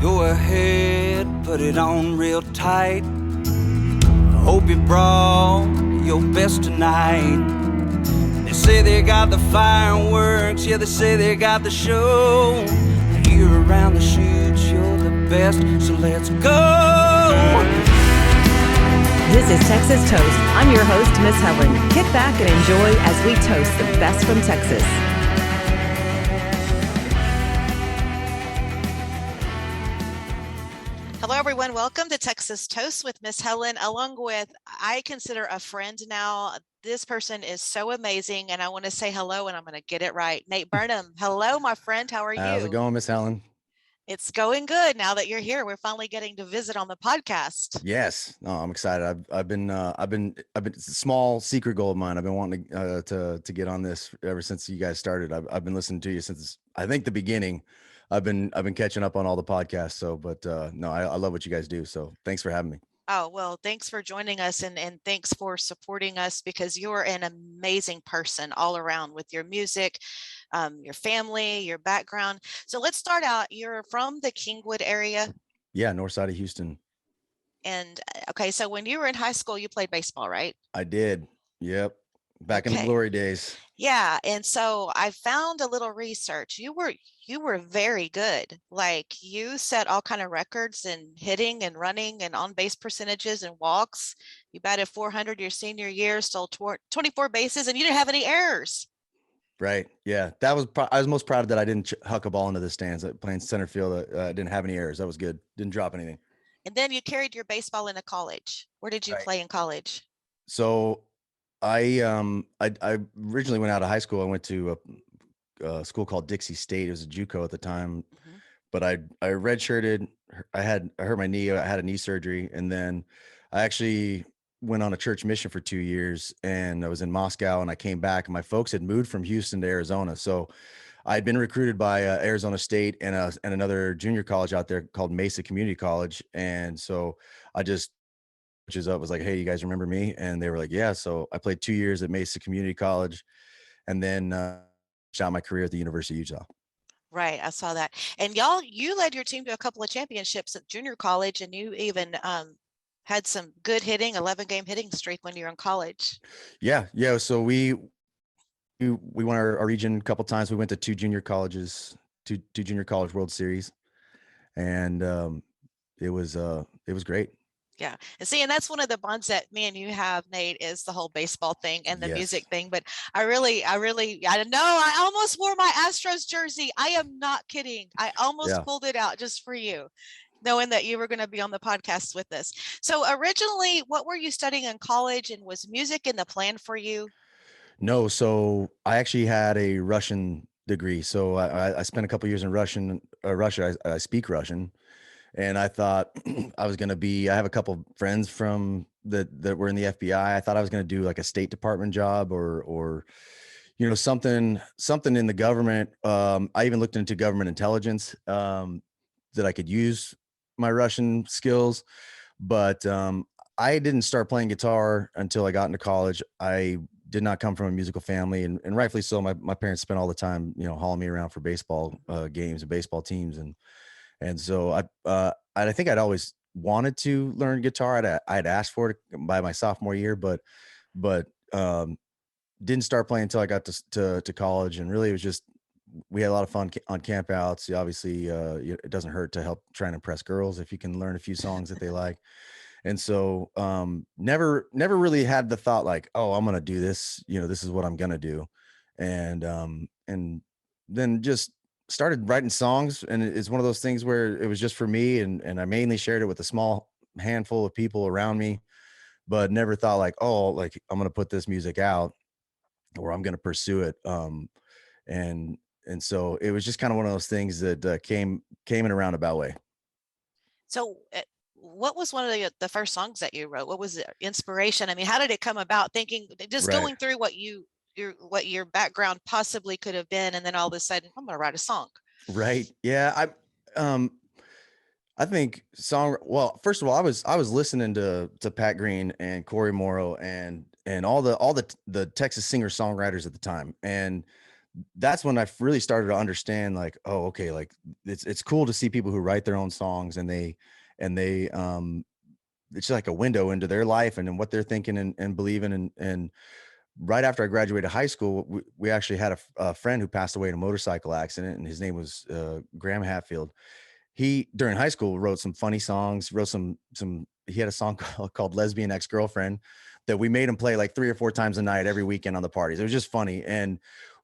Go ahead, put it on real tight. Hope you brought your best tonight. They say they got the fireworks, yeah, they say they got the show. You're around the shoots, you're the best, so let's go. This is Texas Toast. I'm your host, Miss Helen. Kick back and enjoy as we toast the best from Texas. Hello, everyone. Welcome to Texas Toast with Miss Helen, along with, I consider a friend now. This person is so amazing, and I want to say hello, and I'm going to get it right. Nate Burnham. Hello, my friend. How are you? How's it going, Miss Helen? It's going good now that you're here. We're finally getting to visit on the podcast. Yes, no, I'm excited. I've been it's a small secret goal of mine. I've been wanting to get on this ever since you guys started. I've been listening to you since I think the beginning. I've been catching up on all the podcasts. So, but no, I love what you guys do. So thanks for having me. Oh, well, thanks for joining us and thanks for supporting us, because you're an amazing person all around with your music, your family, your background. So let's start out. You're from the Kingwood area? Yeah, north side of Houston. And okay, so when you were in high school, you played baseball, right? I did. Yep. Back in the glory days. Yeah. And so I found a little research. You were very good. Like, you set all kind of records in hitting and running and on base percentages and walks. You batted 400 your senior year, stole 24 bases, and you didn't have any errors. Right. Yeah. That was, I was most proud that I didn't huck a ball into the stands. Playing center field. I didn't have any errors. That was good. Didn't drop anything. And then you carried your baseball into college. Where did you play in college? So I originally went out of high school. I went to a school called Dixie State. It was a JUCO at the time, but I redshirted. I hurt my knee. I had a knee surgery, and then I actually went on a church mission for 2 years, and I was in Moscow, and I came back, and my folks had moved from Houston to Arizona. So I'd been recruited by Arizona State and another junior college out there called Mesa Community College. And so I just was like, hey, you guys remember me? And they were like, yeah. So I played 2 years at Mesa Community College, and then shot my career at the University of Utah. Right. I saw that. And you led your team to a couple of championships at junior college, and you even had some good hitting, 11-game hitting streak when you were in college. Yeah. Yeah. So we won our region a couple times. We went to two junior college World Series, and it was great. Yeah. And see, and that's one of the bonds that me and you have, Nate, is the whole baseball thing and the music thing. But I know I almost wore my Astros jersey. I am not kidding. I almost pulled it out just for you, knowing that you were going to be on the podcast with us. So originally, what were you studying in college, and was music in the plan for you? No. So I actually had a Russian degree. So I spent a couple years in Russia. I speak Russian. And I thought I was going to I have a couple friends from that were in the FBI. I thought I was going to do like a State Department job or, something in the government. I even looked into government intelligence, that I could use my Russian skills, but, I didn't start playing guitar until I got into college. I did not come from a musical family, and rightfully so. My parents spent all the time, hauling me around for baseball games and baseball teams. And so I think I'd always wanted to learn guitar. I'd asked for it by my sophomore year, but didn't start playing until I got to college. And really, it was just, we had a lot of fun on campouts. Obviously, it doesn't hurt to help try and impress girls if you can learn a few songs that they like. And so never really had the thought like, oh, I'm going to do this, this is what I'm going to do. And then just started writing songs, and it's one of those things where it was just for me, and I mainly shared it with a small handful of people around me, but never thought like, oh, like I'm going to put this music out or I'm going to pursue it. And so it was just kind of one of those things that came in a roundabout way. So what was one of the first songs that you wrote? What was the inspiration? I mean, how did it come about? Thinking, just going through what your background possibly could have been, and then all of a sudden, I'm going to write a song. Right. Yeah. I think well, first of all, I was listening to Pat Green and Corey Morrow and all the Texas singer songwriters at the time. And that's when I really started to understand, like, oh, okay, like it's cool to see people who write their own songs, and they it's like a window into their life and what they're thinking and believing. And right after I graduated high school, we actually had a friend who passed away in a motorcycle accident, and his name was Graham Hatfield. He, during high school, wrote some funny songs, wrote some he had a song called Lesbian Ex-Girlfriend that we made him play like 3 or 4 times a night every weekend on the parties. It was just funny. And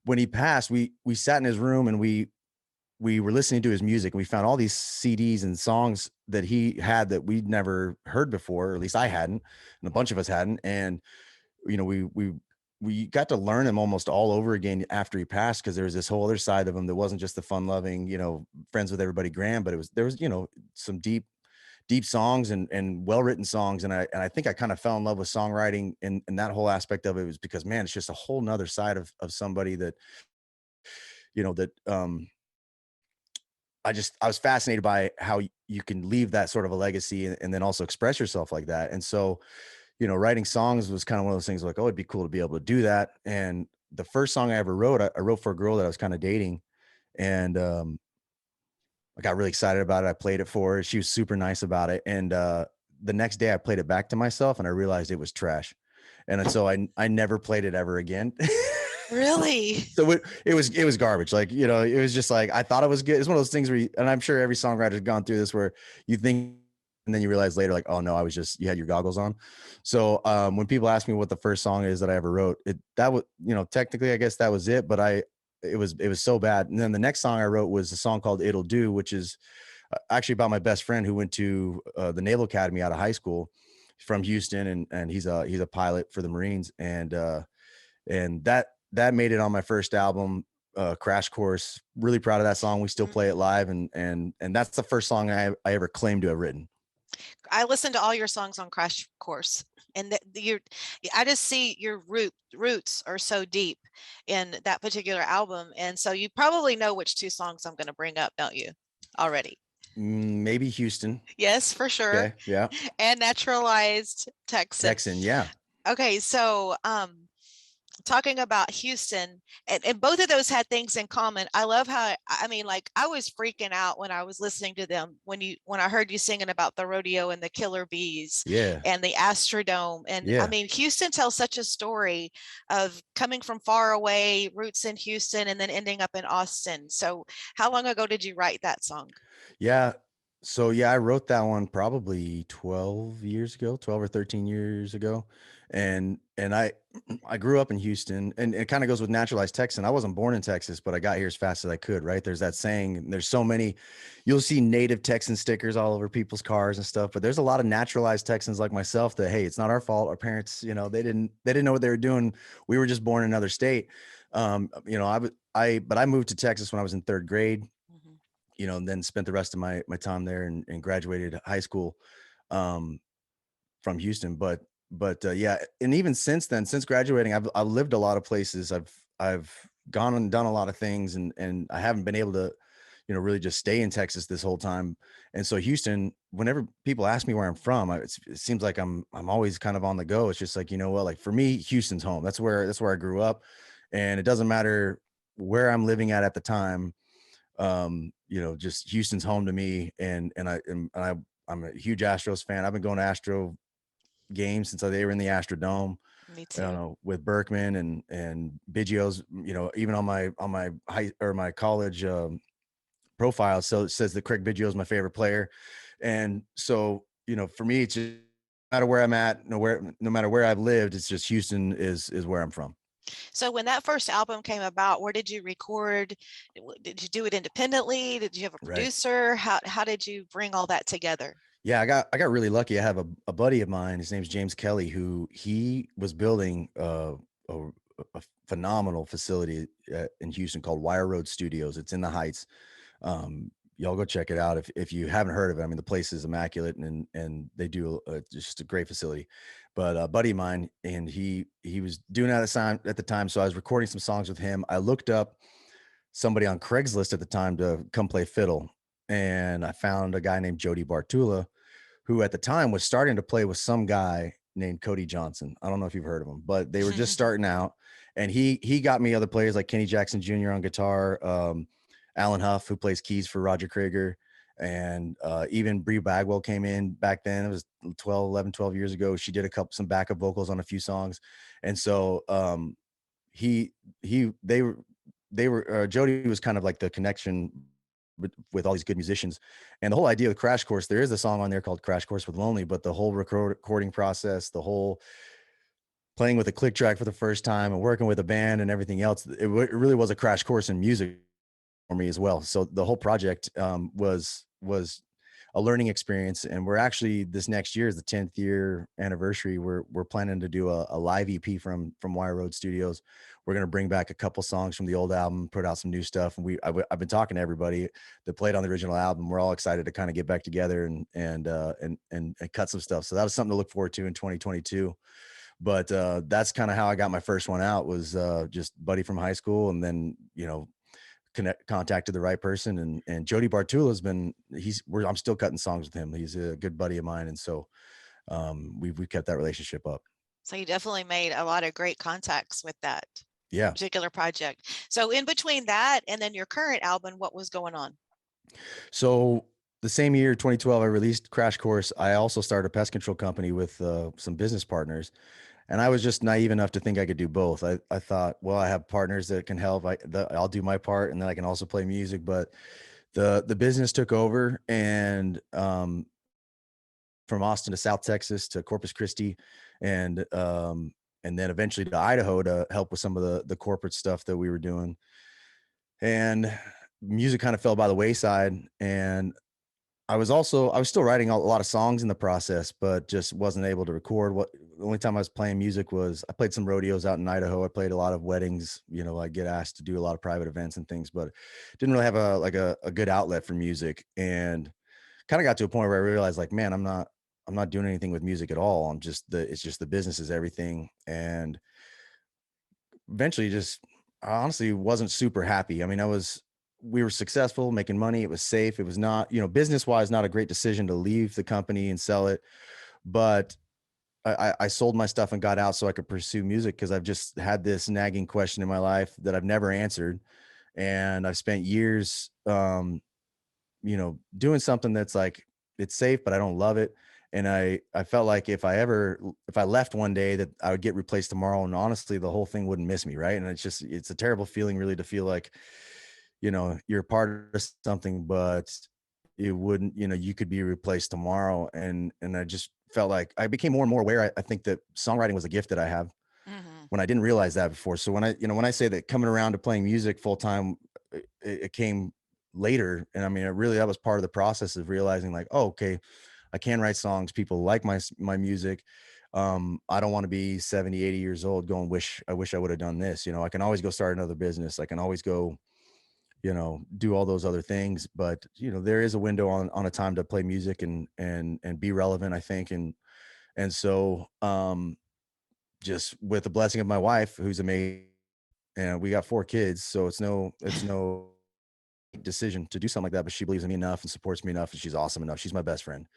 when he passed, we sat in his room and we were listening to his music, and we found all these CDs and songs that he had that we'd never heard before, or at least I hadn't, and a bunch of us hadn't. And you know, we got to learn him almost all over again after he passed, because there was this whole other side of him that wasn't just the fun loving, you know, friends with everybody Graham, but there was, you know, some deep songs and well-written songs. And I think I kind of fell in love with songwriting, and that whole aspect of it was because, man, it's just a whole nother side of somebody that, you know, that I was fascinated by how you can leave that sort of a legacy, and then also express yourself like that. And so, you know, writing songs was kind of one of those things like, oh, it'd be cool to be able to do that. And the first song I ever wrote, I wrote for a girl that I was kind of dating, and I got really excited about it. I played it for her. She was super nice about it. And the next day I played it back to myself, and I realized it was trash. And so I never played it ever again. Really? So it was garbage. Like, you know, it was just like, I thought it was good. It's one of those things where and I'm sure every songwriter has gone through this, where you think, and then you realize later, like, oh no, you had your goggles on. So when people ask me what the first song is that I ever wrote, that was, you know, technically I guess that was it, but it was so bad. And then the next song I wrote was a song called It'll Do, which is actually about my best friend who went to the Naval Academy out of high school. He's from Houston, and he's a pilot for the Marines. And that made it on my first album, Crash Course. Really proud of that song. We still play it live, and that's the first song I ever claimed to have written. I listened to all your songs on Crash Course, and I just see your roots are so deep in that particular album. And so you probably know which 2 songs I'm going to bring up, don't you, already? Maybe Houston. Yes, for sure. Okay, yeah. And Naturalized Texan, yeah. Okay, so talking about Houston, and both of those had things in common. I love how, I mean, like, I was freaking out when I was listening to them when I heard you singing about the rodeo and the killer bees, yeah, and the Astrodome. And yeah. I mean, Houston tells such a story of coming from far away, roots in Houston, and then ending up in Austin. So how long ago did you write that song? Yeah. So yeah, I wrote that one probably 12 or 13 years ago. And I grew up in Houston, and it kind of goes with naturalized Texan. I wasn't born in Texas, but I got here as fast as I could, right? There's that saying, there's so many, you'll see native Texan stickers all over people's cars and stuff, but there's a lot of naturalized Texans like myself that, hey, it's not our fault. Our parents, you know, they didn't know what they were doing. We were just born in another state. You know, but I moved to Texas when I was in 3rd grade. You know, and then spent the rest of my time there, and graduated high school from Houston. But yeah, and even since then, since graduating, I've lived a lot of places. I've gone and done a lot of things, and I haven't been able to, you know, really just stay in Texas this whole time. And so Houston, whenever people ask me where I'm from, it seems like I'm always kind of on the go. It's just like, you know what, like for me, Houston's home. That's where I grew up, and it doesn't matter where I'm living at the time. You know, just Houston's home to me, and I'm a huge Astros fan. I've been going to Astro games since they were in the Astrodome. Me too. You know, with Berkman and Biggio's. You know, even on my my college profile, so it says that Craig Biggio is my favorite player. And so, you know, for me, it's just, no matter where I'm at, no matter where I've lived, it's just Houston is where I'm from. So when that first album came about, where did you record? Did you do it independently? Did you have a producer? Right. How did you bring all that together? Yeah, I got really lucky. I have a buddy of mine. His name's James Kelly, who he was building a phenomenal facility in Houston called Wire Road Studios. It's in the Heights. Y'all go check it out if you haven't heard of it. I mean, the place is immaculate, and they do just a great facility. But a buddy of mine, and he was doing that at the time. So I was recording some songs with him. I looked up somebody on Craigslist at the time to come play fiddle, and I found a guy named Jody Bartula, who at the time was starting to play with some guy named Cody Johnson. I don't know if you've heard of him, but they were just starting out. and he got me other players like Kenny Jackson Jr. on guitar, Alan Huff, who plays keys for Roger Krager, and even Bree Bagwell came in back then. It was 12 years ago. She did some backup vocals on a few songs. And so they were Jody was kind of like the connection with all these good musicians. And the whole idea of Crash Course, there is a song on there called Crash Course with Lonely, but the whole recording process, the whole playing with a click track for the first time and working with a band and everything else, it really was a crash course in music for me as well. So the whole project was a learning experience. And we're actually, this next year is the 10th year anniversary. We're planning to do a live EP from Wire Road Studios. We're going to bring back a couple songs from the old album, put out some new stuff. And I've been talking to everybody that played on the original album. We're all excited to kind of get back together and cut some stuff. So that was something to look forward to in 2022. But that's kind of how I got my first one out, was just buddy from high school. And then, contacted the right person, and Jody Bartula has been, I'm still cutting songs with him. He's a good buddy of mine. And so we've kept that relationship up. So you definitely made a lot of great contacts with that particular project. So in between that and then your current album, what was going on? So the same year, 2012, I released Crash Course. I also started a pest control company with some business partners. And I was just naive enough to think I could do both. I thought, well, I have partners that can help. I'll do my part, and then I can also play music. But the business took over, and from Austin to South Texas to Corpus Christi, and then eventually to Idaho to help with some of the corporate stuff that we were doing. And music kind of fell by the wayside. And I was still writing a lot of songs in the process, but just wasn't able to record. The only time I was playing music was I played some rodeos out in Idaho. I played a lot of weddings. I get asked to do a lot of private events and things, but didn't really have a good outlet for music. And kind of got to a point where I realized, like, man, I'm not doing anything with music at all. It's just the business is everything. And eventually I honestly wasn't super happy. I mean, we were successful, making money. It was safe. It was not, business wise, not a great decision to leave the company and sell it. But I sold my stuff and got out so I could pursue music, because I've just had this nagging question in my life that I've never answered. And I've spent years, doing something that's like, it's safe, but I don't love it. And I felt like if I left one day, that I would get replaced tomorrow. And honestly, the whole thing wouldn't miss me. Right. And it's a terrible feeling, really, to feel like, you're part of something, but it wouldn't, you could be replaced tomorrow. And I just felt like I became more and more aware. I think that songwriting was a gift that I have, when I didn't realize that before. So when I say that coming around to playing music full time, it came later. And I mean, that was part of the process of realizing, like, oh, okay, I can write songs. People like my music. I don't want to be 70, 80 years old going, I wish I would have done this. I can always go start another business. I can always go, do all those other things. But, there is a window on a time to play music and be relevant, I think. And so, just with the blessing of my wife, who's amazing, and we got 4 kids, so it's no decision to do something like that, but she believes in me enough and supports me enough, and she's awesome enough. She's my best friend.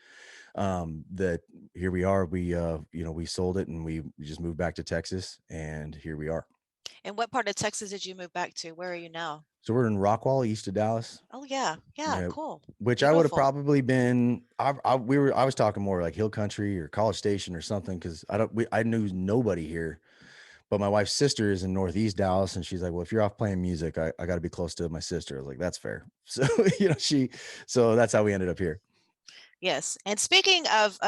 That here we are. We sold it, and we just moved back to Texas, and here we are. And what part of Texas did you move back to? Where are you now? So we're in Rockwall, east of Dallas. Oh yeah, cool. Which Beautiful. I would have probably been. I was talking more like Hill Country or College Station or something, because I knew nobody here, but my wife's sister is in Northeast Dallas, and she's like, "Well, if you're off playing music, I got to be close to my sister." I was like, "That's fair." So so that's how we ended up here. Yes. And speaking of,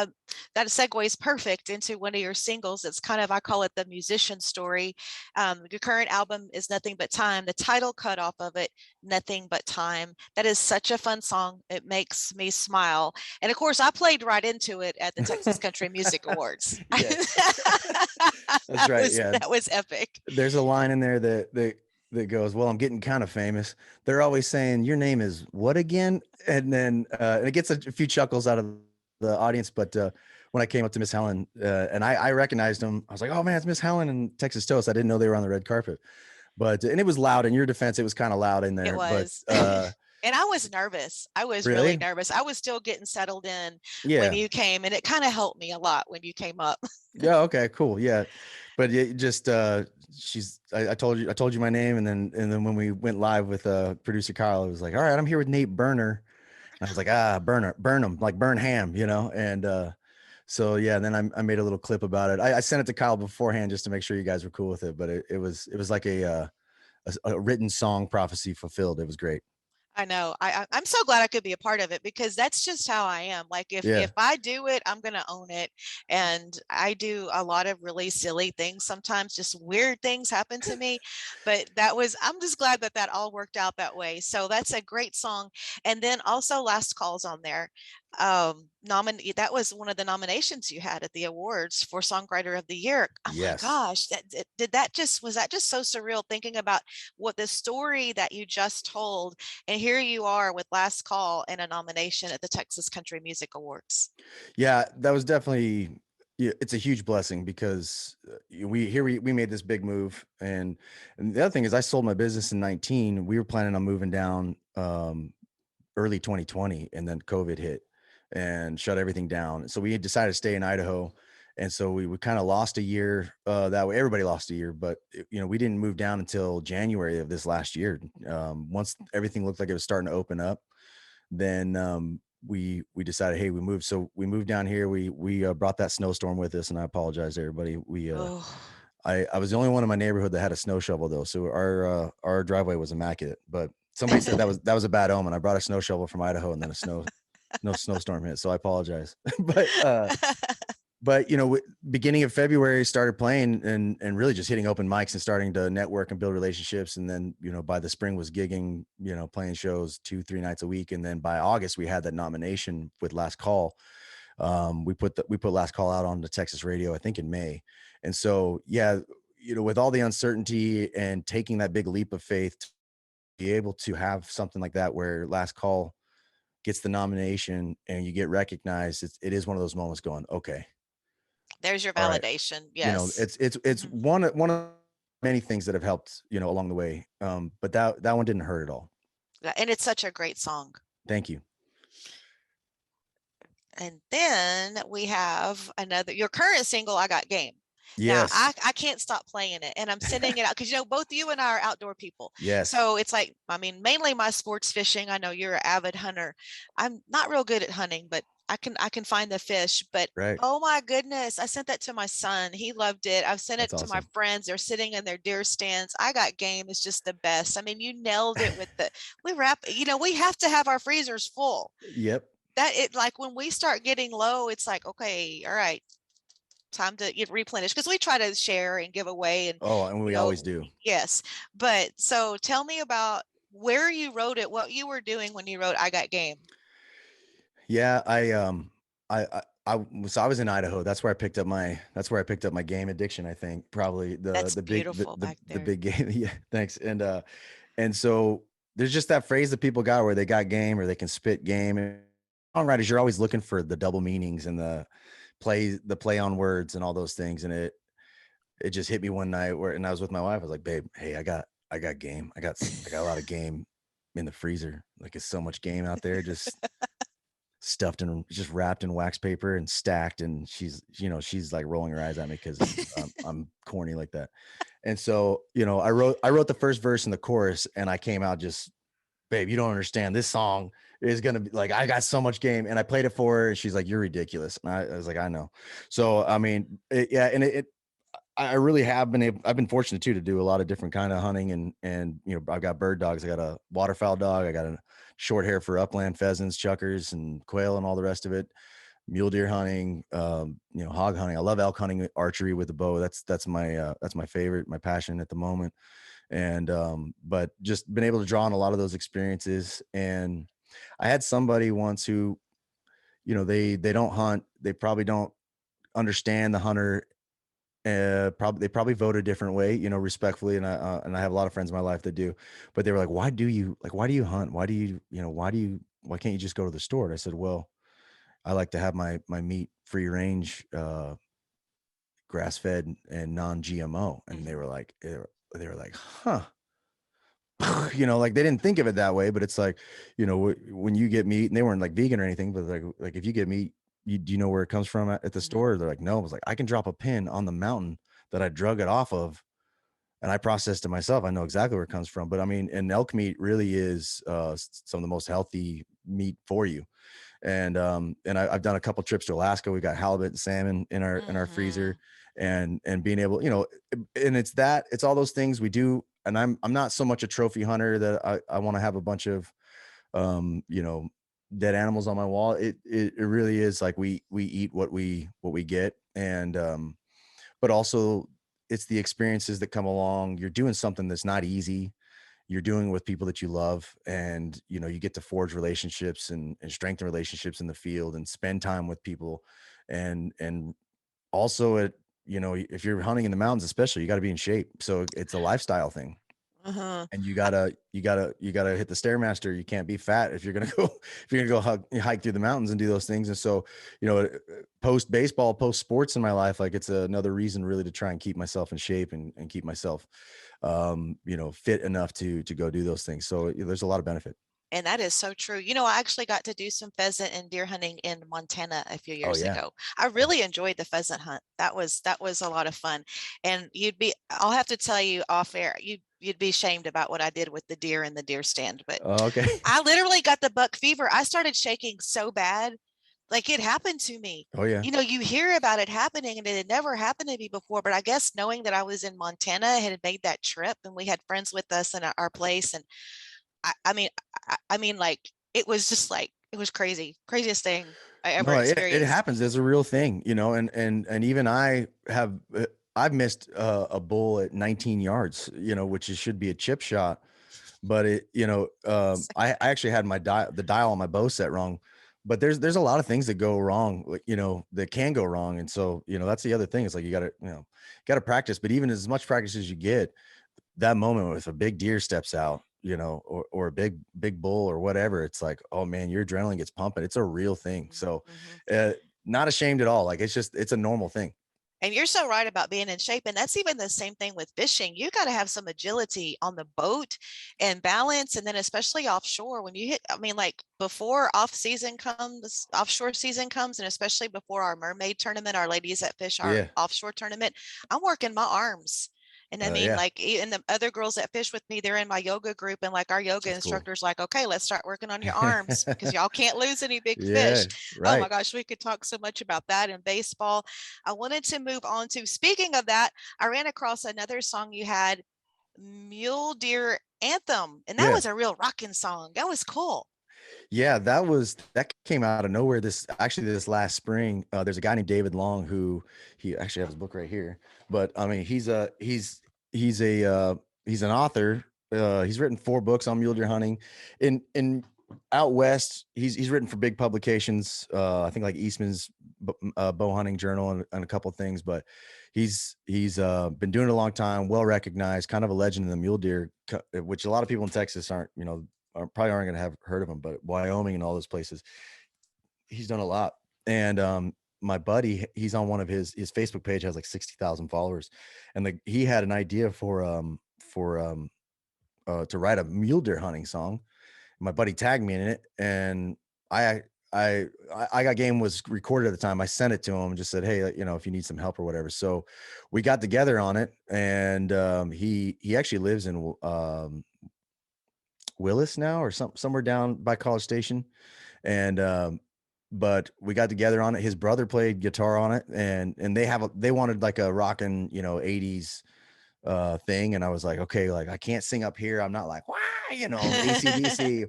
that segues perfect into one of your singles. It's kind of, I call it the musician story. Your current album is Nothing But Time. The title cut off of it, Nothing But Time. That is such a fun song. It makes me smile. And of course, I played right into it at the Texas Country Music Awards. That's right. That was epic. There's a line in there that goes, "Well, I'm getting kind of famous. They're always saying your name is what again?" And then and it gets a few chuckles out of the audience. But when I came up to Miss Helen and I recognized him, I was like, "Oh man, it's Miss Helen and Texas Toast." I didn't know they were on the red carpet, but and it was loud. In your defense, it was kind of loud in there. It was. But, and I was nervous. I was really nervous. I was still getting settled in when you came, and it kind of helped me a lot when you came up. Yeah. Okay. Cool. Yeah. But just I told you my name. And then when we went live with producer Kyle, it was like, all right, I'm here with Nate Burner. And I was like, Burnham, like Burnham, and so yeah, then I made a little clip about it. I sent it to Kyle beforehand just to make sure you guys were cool with it, but it was like a written song prophecy fulfilled. It was great. I know. I'm so glad I could be a part of it, because that's just how I am. Like Yeah. if I do it, I'm gonna own it. And I do a lot of really silly things sometimes, just weird things happen to me. But I'm just glad that that all worked out that way. So that's a great song. And then also Last Call's on there. Nominee, that was one of the nominations you had at the awards for Songwriter of the Year. Oh my Yes. gosh, was that just so surreal, thinking about what the story that you just told, and here you are with Last Call and a nomination at the Texas Country Music Awards. Yeah, that was definitely, yeah, it's a huge blessing because we made this big move, and the other thing is I sold my business in 19. We were planning on moving down early 2020, and then COVID hit and shut everything down. So we had decided to stay in Idaho, and so we kind of lost a year that way. Everybody lost a year, but we didn't move down until January of this last year. Once everything looked like it was starting to open up, then we decided, hey, we moved down here. We brought that snowstorm with us, and I apologize to everybody. I was the only one in my neighborhood that had a snow shovel though, so our driveway was immaculate. But somebody said that was a bad omen. I brought a snow shovel from Idaho, and then no snowstorm hit, so I apologize. But beginning of February, started playing and really just hitting open mics and starting to network and build relationships. And then, by the spring was gigging, playing shows 2-3 nights a week. And then by August, we had that nomination with Last Call. We put Last Call out on the Texas radio, I think in May. And so, yeah, with all the uncertainty and taking that big leap of faith to be able to have something like that, where Last Call gets the nomination and you get recognized, it is one of those moments going, okay, there's your validation. Right. Yes. It's one of many things that have helped, along the way. But that one didn't hurt at all. And it's such a great song. Thank you. And then we have your current single, I Got Game. Yes. Now I can't stop playing it, and I'm sending it out because both you and I are outdoor people. Yes. So it's like, mainly my sports fishing. I know you're an avid hunter. I'm not real good at hunting, but I can find the fish. But right. Oh my goodness, I sent that to my son. He loved it. I've sent it to my friends. They're sitting in their deer stands. I Got Game is just the best. You nailed it with we have to have our freezers full. Yep. Like when we start getting low, it's like, okay, all right, time to get replenished, because we try to share and give away, and we always do. Yes. But so tell me about where you wrote it, what you were doing when you wrote I Got Game. Yeah, I was in Idaho. That's where I picked up my game addiction, I think. Probably the big game. Yeah, thanks. And so there's just that phrase that people got where they got game or they can spit game. And songwriters, you're always looking for the double meanings and the play on words and all those things. And it just hit me one night and I was with my wife. I was like, babe, hey, I got game. I got a lot of game in the freezer. Like, it's so much game out there, just stuffed and just wrapped in wax paper and stacked. And she's like rolling her eyes at me because I'm corny like that. And so, I wrote the first verse and the chorus, and I came out just, babe, you don't understand. This song is going to be like, I got so much game. And I played it for her, and she's like, you're ridiculous. And I was like, I know. So, I really have I've been fortunate too, to do a lot of different kind of hunting and I've got bird dogs. I got a waterfowl dog. I got a short hair for upland pheasants, chuckers, and quail, and all the rest of it. Mule deer hunting, hog hunting. I love elk hunting, archery with a bow. That's my favorite, my passion at the moment. And, but just been able to draw on a lot of those experiences. And I had somebody once who, they don't hunt. They probably don't understand the hunter. They probably vote a different way, respectfully. And I have a lot of friends in my life that do, but they were like, why do you hunt? Why can't you just go to the store? And I said, well, I like to have my meat free range, grass fed and non-GMO. And they were like, huh. Like, they didn't think of it that way, but it's like, when you get meat, and they weren't like vegan or anything, but like if you get meat, do you know where it comes from at the store? They're like, no. I was like, I can drop a pin on the mountain that I drug it off of and I processed it myself. I know exactly where it comes from. But I mean, and elk meat really is some of the most healthy meat for you. And I've done a couple trips to Alaska. We got halibut and salmon in our freezer, and being able, and it's all those things we do. And I'm not so much a trophy hunter that I want to have a bunch of you know, dead animals on my wall. It really is like we eat what we get. And but also it's the experiences that come along. You're doing something that's not easy. You're doing it with people that you love, and you get to forge relationships and strengthen relationships in the field and spend time with people. And also if you're hunting in the mountains, especially, you got to be in shape. So it's a lifestyle thing. Uh-huh. And you gotta hit the stairmaster. You can't be fat if you're gonna go hike through the mountains and do those things. And so, post baseball, post sports in my life, like it's another reason really to try and keep myself in shape and keep myself, fit enough to go do those things. So there's a lot of benefit. And that is so true. I actually got to do some pheasant and deer hunting in Montana a few Oh years yeah. ago. I really enjoyed the pheasant hunt. That was a lot of fun. And I'll have to tell you off air, you'd be ashamed about what I did with the deer in the deer stand. But Oh, okay. I literally got the buck fever. I started shaking so bad, like it happened to me. Oh yeah. You hear about it happening, and it had never happened to me before. But I guess knowing that I was in Montana, had made that trip, and we had friends with us in our place, and I mean, like it was just like it was crazy, craziest thing I ever No, it experienced. happens. It's a real thing, and even I've missed a bull at 19 yards, which should be a chip shot. But I actually had the dial on my bow set wrong. But there's a lot of things that go wrong, like, that can go wrong. And so, that's the other thing. It's like, you gotta practice. But even as much practice as you get, that moment with a big deer steps out, or a big bull or whatever, it's like, oh man, your adrenaline gets pumping. It's a real thing. So, Mhm. not ashamed at all. Like, it's a normal thing. And you're so right about being in shape. And that's even the same thing with fishing. You got to have some agility on the boat and balance. And then especially offshore, when you hit, I mean, like before offshore season comes, and especially before our mermaid tournament, our ladies that fish our Yeah. offshore tournament, I'm working my arms. And I mean, Yeah, like, and the other girls that fish with me, they're in my yoga group. And like our yoga that's cool. instructor's like, okay, let's start working on your arms because y'all can't lose any big Yeah, fish. Oh my right. gosh, we could talk so much about that in baseball. I wanted to move on to, speaking of that, I ran across another song you had, Mule Deer Anthem, and that Yeah. was a real rocking song. That was cool. Yeah, that came out of nowhere. This last spring. There's a guy named David Long who he actually have his book right here. But I mean, he's an author. He's written 4 books on mule deer hunting. In out west, he's written for big publications. I think like Eastman's Bow Hunting Journal and a couple of things. But he's been doing it a long time, well recognized, kind of a legend in the mule deer, which a lot of people in Texas probably aren't going to have heard of him, but Wyoming and all those places, he's done a lot. And my buddy, he's on one of his Facebook page has like 60,000 followers, and he had an idea to write a mule deer hunting song. My buddy tagged me in it, and I got game was recorded at the time. I sent it to him and just said, hey, if you need some help or whatever. So we got together on it, and he actually lives in Willis now, or somewhere down by College Station. And but we got together on it. His brother played guitar on it, and they wanted like a rockin', 80s thing. And I was like, okay, like I can't sing up here. I'm not like, wow, ACDC.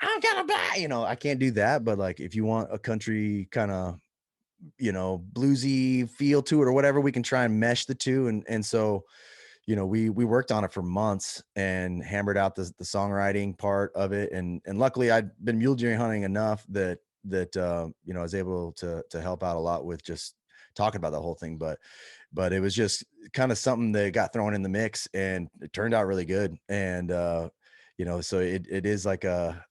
I'm gonna buy, I can't do that. But like, if you want a country kind of, bluesy feel to it or whatever, we can try and mesh the two. And so, we worked on it for months and hammered out the songwriting part of it. And luckily I'd been mule deer hunting enough that I was able to help out a lot with just talking about the whole thing. But it was just kind of something that got thrown in the mix, and it turned out really good. And, so it is like a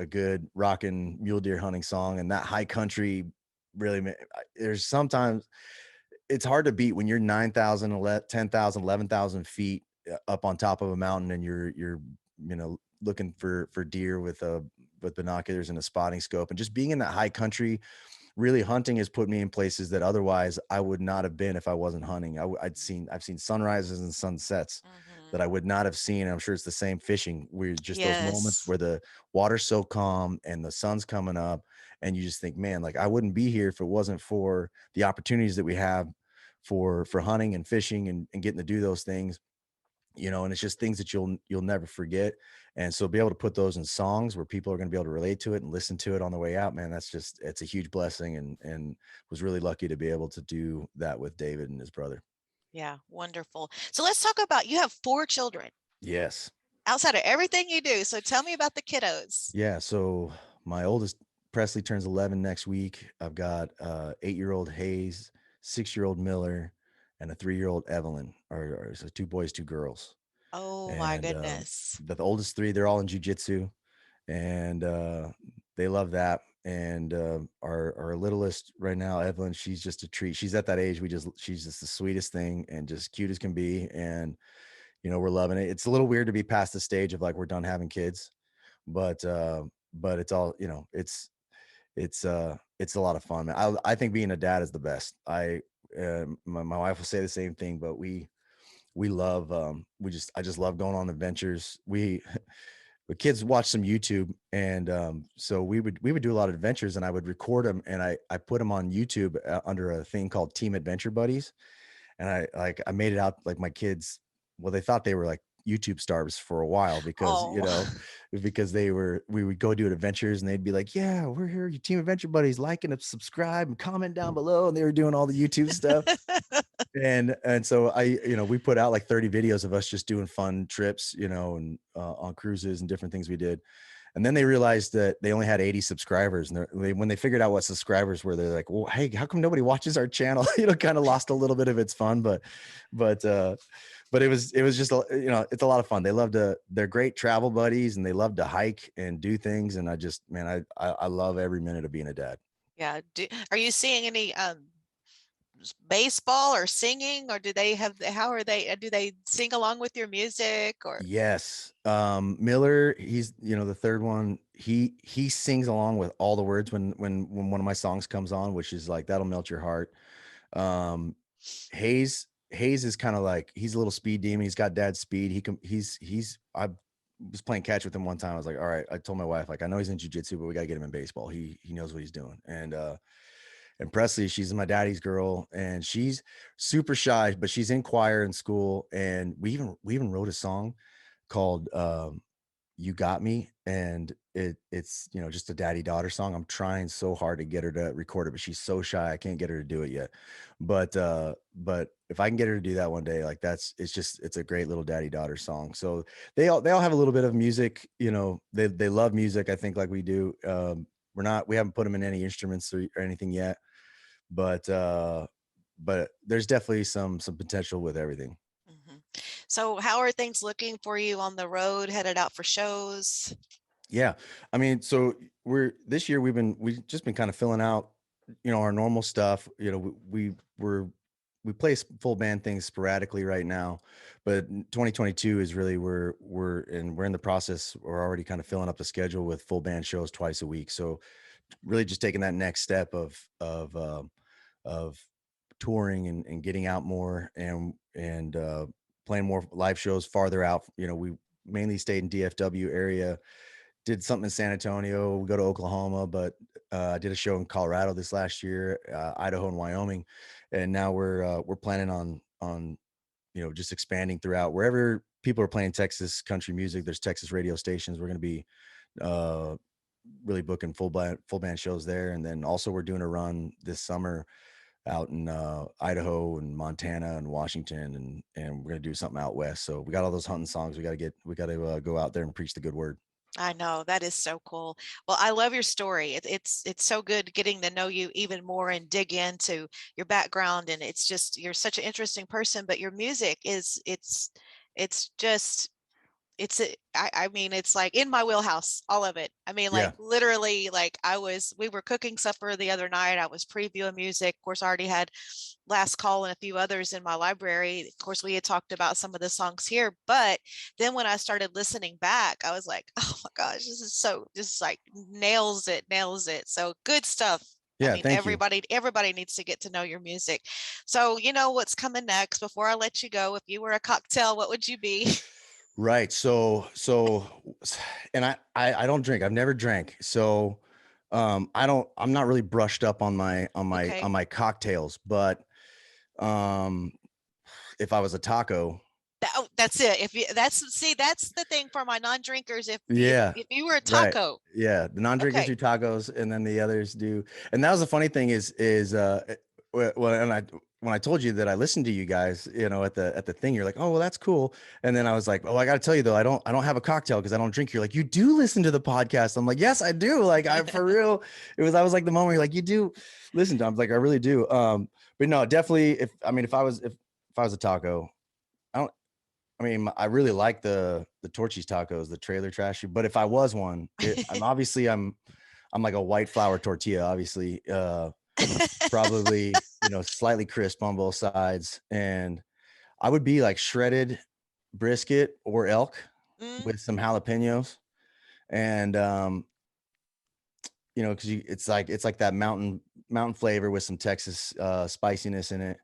good rockin' mule deer hunting song. And that high country really, there's sometimes it's hard to beat when you're 9,000, 10,000, 11,000 feet up on top of a mountain, and you're looking for deer with binoculars and a spotting scope, and just being in that high country really hunting has put me in places that otherwise I would not have been if I wasn't hunting. I've seen sunrises and sunsets that I would not have seen. And I'm sure it's the same fishing, where just those moments Yes. where the water's so calm and the sun's coming up, and you just think, man, like I wouldn't be here if it wasn't for the opportunities that we have for hunting and fishing and getting to do those things, you know. And it's just things that you'll never forget. And so be able to put those in songs where people are going to be able to relate to it and listen to it on the way out, man, it's a huge blessing. And was really lucky to be able to do that with David and his brother. Yeah, wonderful. So let's talk about, you have 4 children Yes. outside of everything you do. So tell me about the kiddos. Yeah, so my oldest Presley turns 11 next week. I've got 8-year-old Hayes, 6-year-old Miller, and a 3-year-old Evelyn, or so 2 boys, 2 girls. Oh my And goodness. the oldest 3, they're all in jujitsu, and they love that. And our littlest right now, Evelyn, she's just a treat. She's at that age. She's just the sweetest thing and just cute as can be. And you know, we're loving it. It's a little weird to be past the stage of like we're done having kids, but it's all, you know, it's a lot of fun, man. I think being a dad is the best. My wife will say the same thing, but we love I just love going on adventures. The kids watch some YouTube, and so we would do a lot of adventures, and I would record them, and I put them on YouTube under a thing called Team Adventure Buddies. And I made it out like my kids, well, they thought they were like YouTube stars for a while because, you know, Oh. because we would go do adventures, and they'd be like, yeah, we're here, your Team Adventure Buddies, like and subscribe and comment down below. And they were doing all the YouTube stuff. And so we put out like 30 videos of us just doing fun trips, you know, and on cruises and different things we did. And then they realized that they only had 80 subscribers. And when they figured out what subscribers were, they're like, well, hey, how come nobody watches our channel? You know, kind of lost a little bit of its fun, but it was just, you know, it's a lot of fun. They're great travel buddies, and they love to hike and do things. And I love every minute of being a dad. Yeah. Are you seeing any baseball or singing, or do they sing along with your music? Or Yes. Miller, he's, you know, the third one, he sings along with all the words when one of my songs comes on, which is like, that'll melt your heart. Hayes is kind of like, he's a little speed demon. He's got dad's speed. I was playing catch with him one time. I was like, all right, I told my wife, like, I know he's in jujitsu, but we got to get him in baseball. He knows what he's doing. And Presley, she's my daddy's girl, and she's super shy, but she's in choir in school. And we even wrote a song called You Got Me. And it's, you know, just a daddy daughter song. I'm trying so hard to get her to record it, but she's so shy. I can't get her to do it yet. But if I can get her to do that one day, like it's a great little daddy daughter song. So they all have a little bit of music, you know, they love music, I think, like we do. We haven't put them in any instruments or anything yet, but there's definitely some potential with everything. Mhm. So how are things looking for you on the road, headed out for shows? Yeah. I mean, so this year we've just been kind of filling out, you know, our normal stuff. You know, we play full band things sporadically right now, but 2022 is really we're in the process. We're already kind of filling up the schedule with full band shows twice a week. So really just taking that next step of touring and getting out more and playing more live shows farther out. You know, we mainly stayed in DFW area, did something in San Antonio, we go to Oklahoma, but I did a show in Colorado this last year, Idaho and Wyoming. And now we're planning on, you know, just expanding throughout wherever people are playing Texas country music. There's Texas radio stations. We're going to be really booking full band shows there. And then also we're doing a run this summer out in Idaho and Montana and Washington, and we're gonna do something out west. So we got all those hunting songs. We got to go out there and preach the good word. I know, that is so cool. Well, I love your story. It's so good getting to know you even more and dig into your background. And it's just, you're such an interesting person, but your music it's just, I mean, it's like in my wheelhouse, all of it. I mean, like Yeah. literally, like we were cooking supper the other night. I was previewing music. Of course, I already had Last Call and a few others in my library. Of course, we had talked about some of the songs here, but then when I started listening back, I was like, oh my gosh, this is like nails it. So good stuff. Yeah, I mean, thank you. everybody needs to get to know your music. So, you know what's coming next. Before I let you go, if you were a cocktail, what would you be? Right. And I don't drink. I've never drank. So I'm not really brushed up on Okay. my cocktails, but um if I was a taco, That's it. If you that's the thing for my non-drinkers. yeah, If you were a right. taco, Yeah, the non-drinkers okay. do tacos, and then the others do. And that was the funny thing well, and I when I told you that I listened to you guys, at the thing, you're like, oh, well, that's cool. And then I was like, oh, I got to tell you though, I don't have a cocktail because I don't drink. You're like, you do listen to the podcast. I'm like, yes, I do. Like, I for real. I was like the moment you're like, you do listen to. I'm like, I really do. But no, definitely. If I was a taco, I really like the Torchy's tacos, the trailer trashy. But if I was one, I'm like a white flour tortilla, obviously. Probably, slightly crisp on both sides. And I would be like shredded brisket or elk with some jalapenos. And because it's like that mountain flavor with some Texas spiciness in it.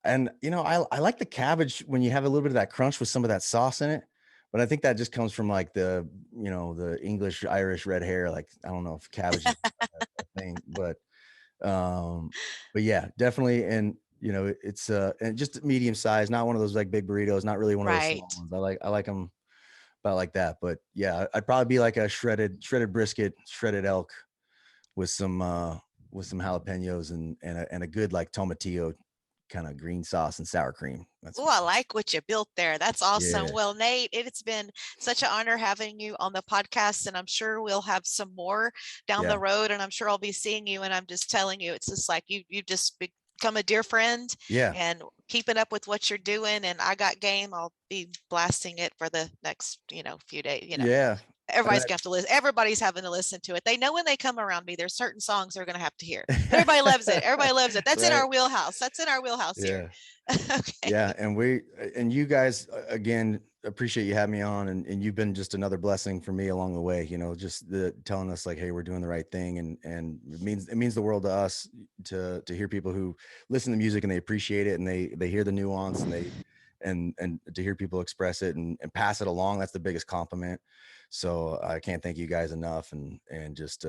And I like the cabbage when you have a little bit of that crunch with some of that sauce in it. But I think that just comes from like the English Irish red hair. Like, I don't know if cabbage is a thing, but yeah, definitely. And it's and just medium size, not one of those like big burritos, not really one of those Right. small ones. I like them about like that. But yeah, I'd probably be like a shredded brisket, shredded elk with some jalapenos and a good like tomatillo kind of green sauce and sour cream. Oh, I like what you built there. That's awesome. Yeah. Well, Nate, it's been such an honor having you on the podcast, and I'm sure we'll have some more down Yeah. the road, and I'm sure I'll be seeing you. And I'm just telling you, it's just like you just become a dear friend. Yeah. And keeping up with what you're doing. And I got game. I'll be blasting it for the next, few days. Yeah. Everybody's going to have to listen. Everybody's having to listen to it. They know when they come around me, there's certain songs they're going to have to hear. Everybody loves it. Everybody loves it. That's in our wheelhouse. That's in our wheelhouse here. Okay. Yeah. And you guys, again, appreciate you having me on, and you've been just another blessing for me along the way, just telling us like, hey, we're doing the right thing. And it means the world to us to hear people who listen to music and they appreciate it and they hear the nuance and to hear people express it and pass it along. That's the biggest compliment. So I can't thank you guys enough, and just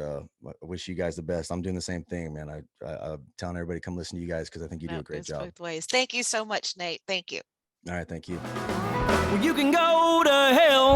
wish you guys the best. I'm doing the same thing, man. I'm telling everybody come listen to you guys because I think you do a great job. Both ways. Thank you so much, Nate. Thank you. All right, thank you. Well, you can go to hell